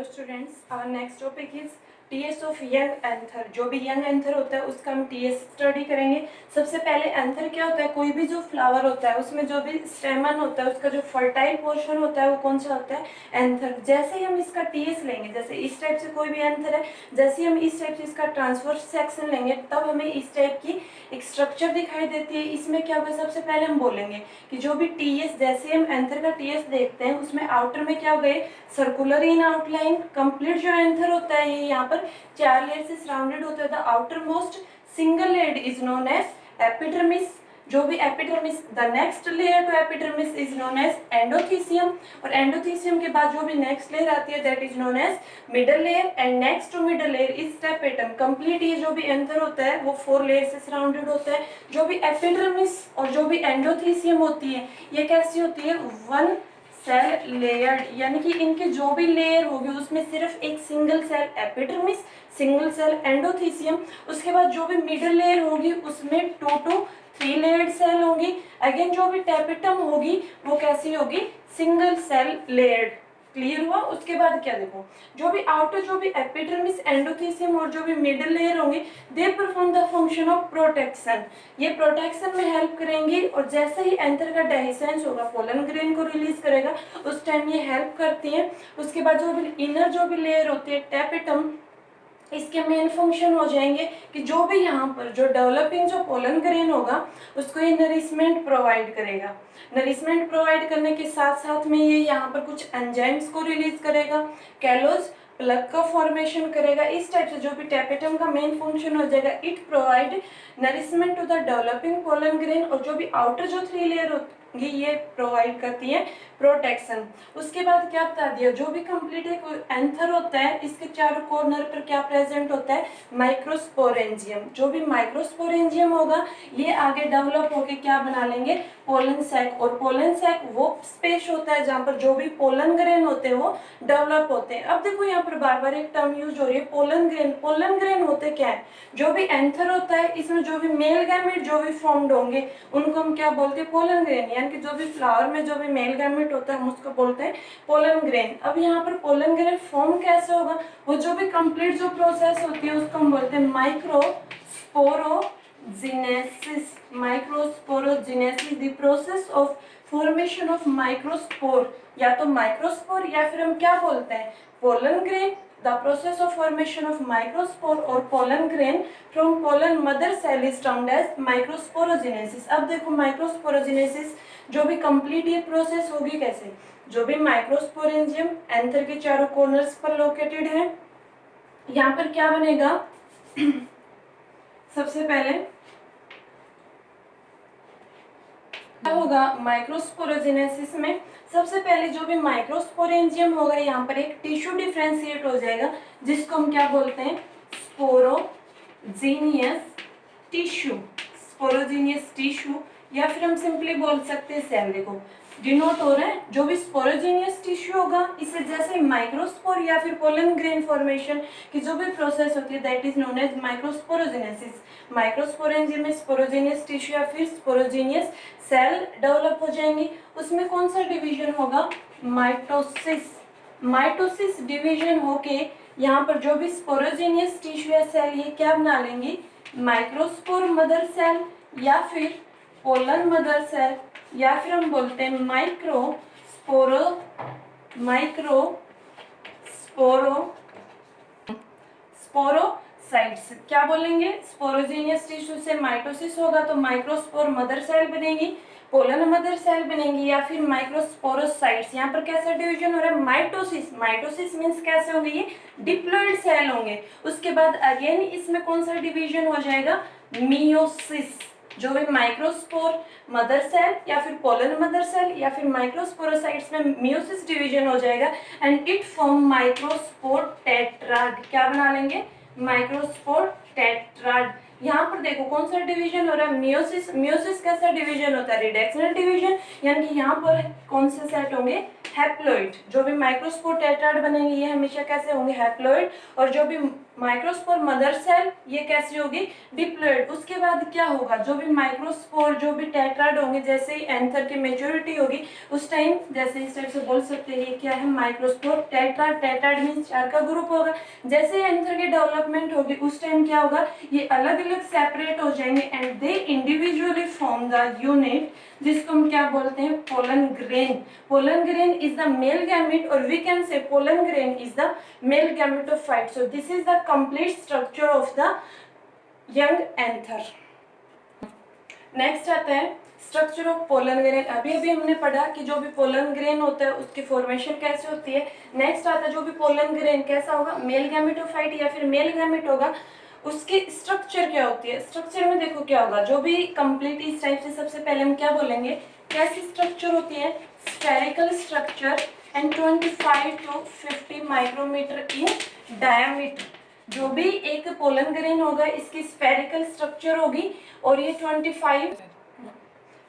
Hello students, our next topic is TS of young anther. जो भी young anther होता है उसका हम टीएस स्टडी करेंगे। सबसे पहले एंथर क्या होता है? कोई भी जो फ्लावर होता है उसमें जो भी स्टेमन होता है उसका जो फर्टाइल पोर्शन होता है वो कौन सा होता है? एंथर। जैसे ही हम इसका टीएस लेंगे, जैसे इस टाइप से कोई भी एंथर है, जैसे ही हम इस टाइप से इसका ट्रांसवर्स सेक्शन लेंगे तब हमें इस टाइप की एक स्ट्रक्चर दिखाई देती है। इसमें क्या होगा? सबसे पहले हम बोलेंगे कि जो भी टीएस, जैसे हम एंथर का टीएस देखते हैं उसमें आउटर में क्या हो गए? Circular in outline. कंप्लीट जो एंथर होता है ये यहाँ पर 4 लेयर से सराउंडेड होता है। The outermost single layer is known as epidermis. जो भी epidermis, the next layer to epidermis is known as endothecium. और एंडोथीसियम के बाद जो भी नेक्स्ट लेयर आती है that is known as middle layer. And next to middle layer is tapetum. Complete ये जो भी एंथर होता है वो 4 लेयर से सराउंडेड होता है। जो भी एपिडर्मिस और जो भी एंडोथीसियम होती है ये कैसी होती है? वन सेल लेयर्ड, यानी कि इनके जो भी लेयर होगी उसमें सिर्फ एक single cell epidermis, single cell endothecium. उसके बाद जो भी मिडल लेयर होगी उसमें 2 to 3 लेयर्ड सेल होंगी। अगेन जो भी टेपिटम होगी वो कैसी होगी? Single cell layered. क्लियर हुआ? उसके बाद क्या देखो, जो भी आउटर जो भी एपिडर्मिस, एंडोथीसियम और जो भी मिडल लेयर होंगे they perform the function of protection. ये प्रोटेक्शन में हेल्प करेंगी। और जैसे ही एंथर का डेहिसेंस होगा, पोलन ग्रेन को रिलीज करेगा, उस टाइम ये हेल्प करती हैं। उसके बाद जो भी इनर जो भी लेयर होती है टेपिटम, इसके मेन फंक्शन हो जाएंगे कि जो भी यहाँ पर जो डेवलपिंग जो पोलन ग्रेन होगा उसको ये नरिशमेंट प्रोवाइड करेगा। नरिशमेंट प्रोवाइड करने के साथ साथ में ये यहाँ पर कुछ एंजाइम्स को रिलीज करेगा, कैलोज प्लग का फॉर्मेशन करेगा। इस टाइप से जो भी टेपेटम का मेन फंक्शन हो जाएगा, it provide nourishment to the developing pollen grain. और जो भी आउटर जो 3 लेयर होगी ये प्रोवाइड करती है प्रोटेक्शन। उसके बाद क्या बता दिया, जो भी कंप्लीट एक एंथर होता है इसके चारों कॉर्नर पर क्या प्रेजेंट होता है? माइक्रोस्पोरेंजियम। जो भी माइक्रोस्पोरेंजियम होगा ये आगे डेवलप होके क्या बना लेंगे? Pollen sac. और पोलन सैक वो स्पेस होता है जहाँ पर जो भी पोलन ग्रेन होते हैं वो डेवलप होते हैं। अब देखो यहाँ पर बार बार एक टर्म यूज हो रही है, पोलन ग्रेन। पोलन ग्रेन होते क्या है? जो भी एंथर होता है इसमें जो भी मेल गैमेट जो भी फॉर्म्ड होंगे उनको हम क्या बोलते हैं? Pollen grain. यानी कि जो भी फ्लावर में जो भी मेल गैमेट होता है हम उसको बोलते हैं पोलन ग्रेन। अब यहाँ पर पोलन ग्रेन फॉर्म कैसे होगा? वो जो भी कंप्लीट जो प्रोसेस होती है उसको हम बोलते हैं microsporogenesis. Microsporogenesis, the process of formation of microspore. या तो माइक्रोस्पोर या फिर हम क्या बोलते हैं? Pollen grain. The process of formation of microspore or pollen grain from pollen mother cell is termed as microsporogenesis। अब देखो माइक्रोस्पोरोजेनेसिस जो भी कंप्लीट ये प्रोसेस होगी कैसे? जो भी माइक्रोस्पोरेंजियम एंथर के चारों कॉर्नर्स पर लोकेटेड है, यहाँ पर क्या बनेगा? सबसे पहले क्या होगा माइक्रोस्पोरोजेनेसिस में? सबसे पहले जो भी माइक्रोस्पोरेंजियम होगा यहाँ पर एक टिश्यू डिफरेंशिएट हो जाएगा जिसको हम क्या बोलते हैं? Sporogenous tissue. स्पोरोजीनियस टिश्यू या फिर हम सिंपली बोल सकते हैं सेल। देखो डिनोट हो रहा है, जो भी स्पोरोजीनियस टिश्यू होगा इसे जैसे माइक्रोस्पोर या फिर पोलन ग्रेन फॉर्मेशन की जो भी प्रोसेस होती है that is known as microsporogenesis. Microsporangium में स्पोरोजीनियस टिश्यू या फिर स्पोरोजीनियस सेल डेवलप हो जाएंगी। उसमें कौन सा डिवीजन होगा? माइटोसिस। माइटोसिस डिवीजन होके यहाँ पर जो भी स्पोरोजीनियस टिश्यू या सेल ये क्या बना लेंगी? माइक्रोस्पोर मदर सेल या फिर पोलन मदर सेल, या फिर हम बोलते हैं स्पोरोसाइट्स। क्या बोलेंगे? स्पोरोजीनियस टिश्यू से माइटोसिस होगा तो माइक्रोस्पोर मदर सेल बनेगी, पोलन मदर सेल बनेगी या फिर माइक्रोस्पोरोसाइट्स। यहाँ पर कैसा डिवीजन हो रहा है? माइटोसिस। माइटोसिस मीन्स कैसे होंगे? ये डिप्लॉइड सेल होंगे। उसके बाद अगेन इसमें कौन सा डिवीजन हो जाएगा? मियोसिस। जो भी माइक्रोस्पोर मदर सेल या फिर पोलन मदर सेल या फिर माइक्रोस्पोरोसाइट्स में मियोसिस डिवीजन हो जाएगा and it form microspore tetrad. क्या बना लेंगे? Microspore tetrad. यहाँ पर देखो कौन सा डिवीजन हो रहा है, मियोसिस। मियोसिस कैसा डिवीजन होता है, रिडक्शनल डिवीजन, यानी कि यहाँ पर कौन से सेट होंगे, हैप्लॉइड। जो भी माइक्रोस्पोर टेट्राड बनेंगे ये हमेशा कैसे होंगे, हैप्लॉइड। और जो भी माइक्रोस्पोर मदर सेल ये कैसी होगी, डिप्लॉइड। उसके बाद क्या होगा, जो भी माइक्रोस्पोर जो भी टेट्राड होंगे, जैसे ही एंथर की मेच्योरिटी होगी उस टाइम, जैसे इस टाइप से बोल सकते हैं ये क्या है, माइक्रोस्पोर टेट्राड। टेट्राड मीन्स 4 का ग्रुप होगा। जैसे ही एंथर की डेवलपमेंट होगी उस टाइम क्या होगा, ये अलग अलग सेपरेट हो जाएंगे and they individually form the unit, जिसको हम क्या बोलते हैं, pollen grain. Pollen grain is the male gamete, और we can say pollen grain is the male gametophyte. So this is the complete structure of the young anther. Next आता है structure of pollen grain. अभी अभी हमने पढ़ा कि जो भी पोलन ग्रेन होता है उसकी फॉर्मेशन कैसे होती है। नेक्स्ट आता है जो भी पोलन ग्रेन कैसा होगा, मेल गैमेटोफाइट या फिर मेल गैमेट होगा, उसकी स्ट्रक्चर क्या होती है। स्ट्रक्चर में देखो क्या होगा, जो भी कंप्लीट इस टाइप से, सबसे पहले हम क्या बोलेंगे, कैसी स्ट्रक्चर होती है, spherical structure and 25 to 50 micrometre in diameter. जो भी एक पोलन ग्रेन होगा इसकी स्फेरिकल स्ट्रक्चर होगी और ये 25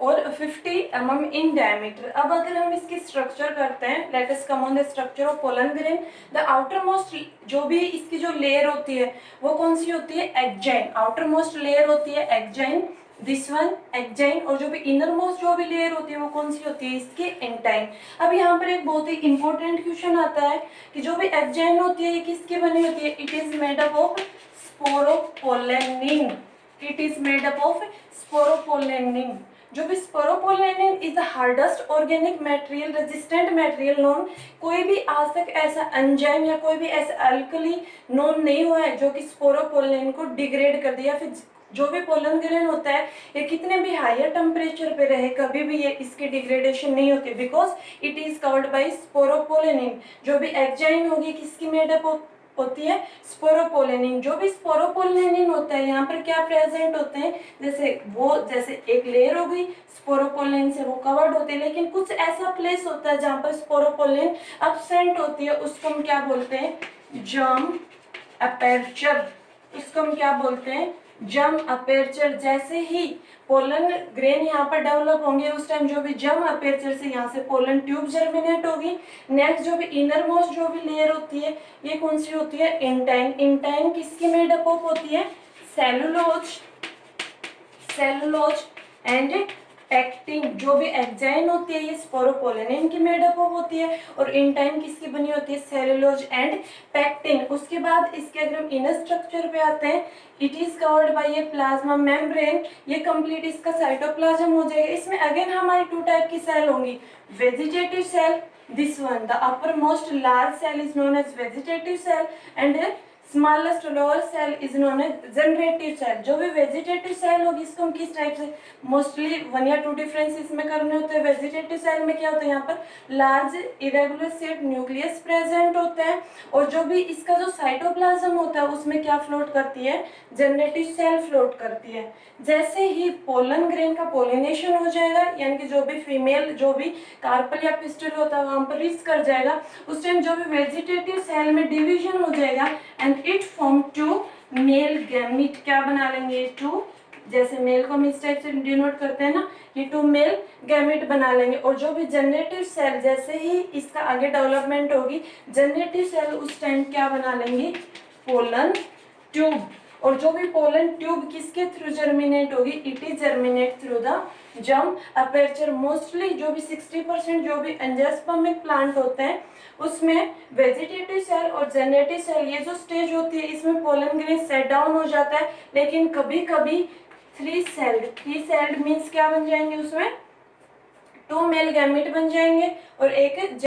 और 50 mm इन डायमीटर। अब अगर हम इसकी स्ट्रक्चर करते हैं, let us come on the structure of pollen grain. The outer most, जो भी इसकी जो लेयर होती है वो कौन सी होती है, एक्जाइन। आउटर मोस्ट लेयर होती है एक्जाइन, दिस वन एक्जाइन। और जो भी इनर मोस्ट जो भी लेयर होती है वो कौन सी होती है, इसकी एंटाइन। अब यहाँ पर एक बहुत ही इंपॉर्टेंट क्वेश्चन आता है कि जो भी एक्जाइन होती है ये किसकी बनी होती है, it is made up of sporopollenin. It is made up of sporopollenin. जो भी sporopollenin is the hardest organic material, resistant material known. कोई भी आज तक ऐसा एंजाइम या कोई भी ऐसा अल्कली नोन नहीं हुआ है जो कि स्पोरोपोलेनिन को डिग्रेड कर दिया। फिर जो भी पोलन ग्रेन होता है ये कितने भी हायर टेम्परेचर पे रहे कभी भी ये इसकी डिग्रेडेशन नहीं होती, because it is covered by sporopollenin. जो भी एक्जाइन होगी किसकी मेडअप होती है, स्पोरोपोलेनिन। जो भी स्पोरोपोलेनिन होता है यहाँ पर क्या प्रेजेंट होते हैं, जैसे एक लेयर हो गई स्पोरोपोलेनिन से वो कवर्ड होती है, लेकिन कुछ ऐसा प्लेस होता है जहाँ पर स्पोरोपोलेनिन अब्सेंट होती है, उसको हम क्या बोलते हैं, जर्म अपर्चर। इसको हम क्या बोलते हैं, जर्म अपर्चर। जैसे ही पोलन ग्रेन यहाँ पर डेवलप होंगे उस टाइम जो भी जर्म अपर्चर से यहाँ से पोलन ट्यूब जर्मिनेट होगी। नेक्स्ट जो भी इनर मोस्ट जो भी लेयर होती है ये कौन सी होती है, इंटाइन। इंटाइन किसकी मेडअप ऑफ होती है, सेलुलोज एंड एक्टिन। जो भी एक्जाइन होती है ये स्पोरोपोलेनिन की मेडअप ऑफ होती है और इंटाइन किसकी बनी होती है, सेलुलोज एंड पैक्टिन। उसके बाद इसके अगर हम इनर स्ट्रक्चर पे आते हैं, इट इज कवर्ड बाय ये प्लाज्मा मेम्ब्रेन। ये कंप्लीट इसका साइटोप्लाज्म हो जाएगा। इसमें अगेन हमारी 2 टाइप की सेल होंगी, vegetative cell, this one the uppermost large cell is known as vegetative cell and smallest lower cell is known as generative cell. जो भी वेजिटेटिव सेल होगी इसको हम किस टाइप से, मोस्टली 1 या 2 डिफरेंस इसमें करने होते हैं। वेजिटेटिव सेल में क्या होता है, यहाँ पर large irregular shaped nucleus present होता है और जो भी इसका जो साइटोप्लाज्म होता है उसमें क्या फ्लोट करती है, जनरेटिव सेल फ्लोट करती है। जैसे ही पोलन ग्रेन का पोलिनेशन हो जाएगा, यानी कि जो भी फीमेल जो भी कार्पल या पिस्टल होता है वहां पर रीच कर जाएगा, उस टाइम जो भी वेजिटेटिव सेल में डिवीजन हो जाएगा and it form 2 male gamete. क्या बना लेंगे, 2, जैसे मेल को हम इस टाइप से डिनोट करते हैं ना, ये 2 मेल गैमेट बना लेंगे। और जो भी जनरेटिव सेल जैसे ही इसका आगे डेवलपमेंट होगी, जनरेटिव सेल उस टाइम क्या बना लेंगे, पोलन ट्यूब। और जो भी पोलन ट्यूब किसके थ्रू जर्मिनेट होगी, it is germinate through the germ aperture. Mostly जो भी 60% जो भी एंजियोस्पर्मिक प्लांट होते हैं उसमें वेजिटेटिव सेल और जनरेटिव सेल ये जो स्टेज होती है इसमें पोलन ग्रेन सेट डाउन हो जाता है। लेकिन कभी कभी 3 सेल्ड मीन्स क्या बन जाएंगे, उसमें 2 मेल गैमेट बन जाएंगे और एक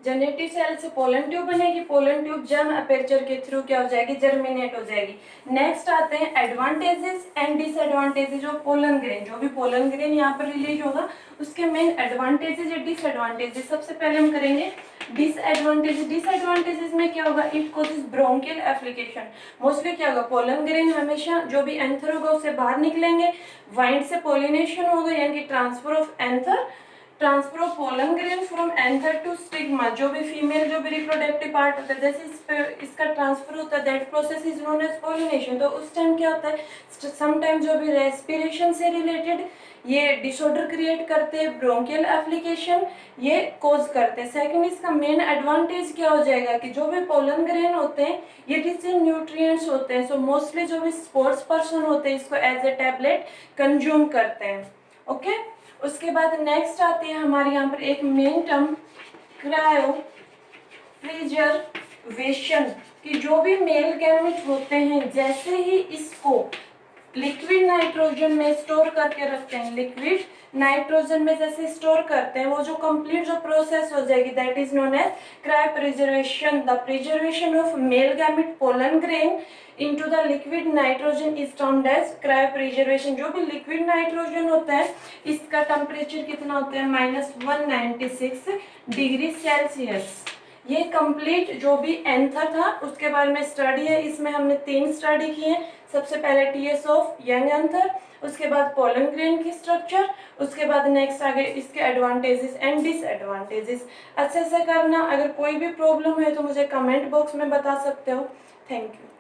जनरेटिव सेल से पोलन ट्यूब बनेगी। पोलन ट्यूब जर्म अपर्चर के थ्रू क्या हो जाएगी, जर्मिनेट हो जाएगी। नेक्स्ट आते हैं advantages and disadvantages of pollen grain. जो भी पोलन ग्रेन यहाँ पर रिलीज होगा उसके मेन एडवांटेजेस या डिसएडवांटेजेस। सबसे पहले हम करेंगे डिसएडवांटेजेस। डिसएडवांटेजेस में क्या होगा, it causes bronchial application. Mostly क्या होगा, पोलन ग्रेन हमेशा जो भी एंथर होगा उससे बाहर निकलेंगे, वाइंड से पोलिनेशन होगा यानी कि transfer of anther transfer of pollen grain from anther to stigma, जो भी फीमेल जो भी रिप्रोडक्टिव पार्ट होता है जैसे इसका ट्रांसफर होता है, that process is known as pollination. तो उस टाइम क्या होता है, समटाइम जो भी रेस्पिरेशन से रिलेटेड ये डिसऑर्डर क्रिएट करते हैं, ब्रोंकियल एप्लीकेशन ये कॉज करते हैं। सेकंड, इसका मेन एडवांटेज क्या हो जाएगा कि जो भी पोलन ग्रेन होते हैं ये किसी न्यूट्रिएंट्स होते हैं, सो मोस्टली जो भी स्पोर्ट्स पर्सन होते हैं इसको एज ए टैबलेट कंज्यूम करते हैं। ओके, उसके बाद नेक्स्ट आती है हमारे यहाँ पर एक मेन टर्म क्रायो प्रिजर्वेशन, कि जो भी मेल गैमेट होते हैं जैसे ही इसको लिक्विड नाइट्रोजन में स्टोर करके रखते हैं, लिक्विड नाइट्रोजन में जैसे स्टोर करते हैं, वो जो कंप्लीट जो प्रोसेस हो जाएगी that is known as cryopreservation. The preservation of male gamete pollen grain into the liquid nitrogen is termed as cryopreservation. जो भी लिक्विड नाइट्रोजन होता है इसका टेम्परेचर कितना होता है, -196 डिग्री सेल्सियस। ये कंप्लीट जो भी एंथर था उसके बारे में स्टडी है, इसमें हमने 3 स्टडी की है। सबसे पहले टीएस ऑफ यंग एंथर, उसके बाद पोलन ग्रेन की स्ट्रक्चर, उसके बाद नेक्स्ट आगे इसके एडवांटेजेस एंड डिसएडवांटेजेस। अच्छे से करना, अगर कोई भी प्रॉब्लम है तो मुझे कमेंट बॉक्स में बता सकते हो। Thank you.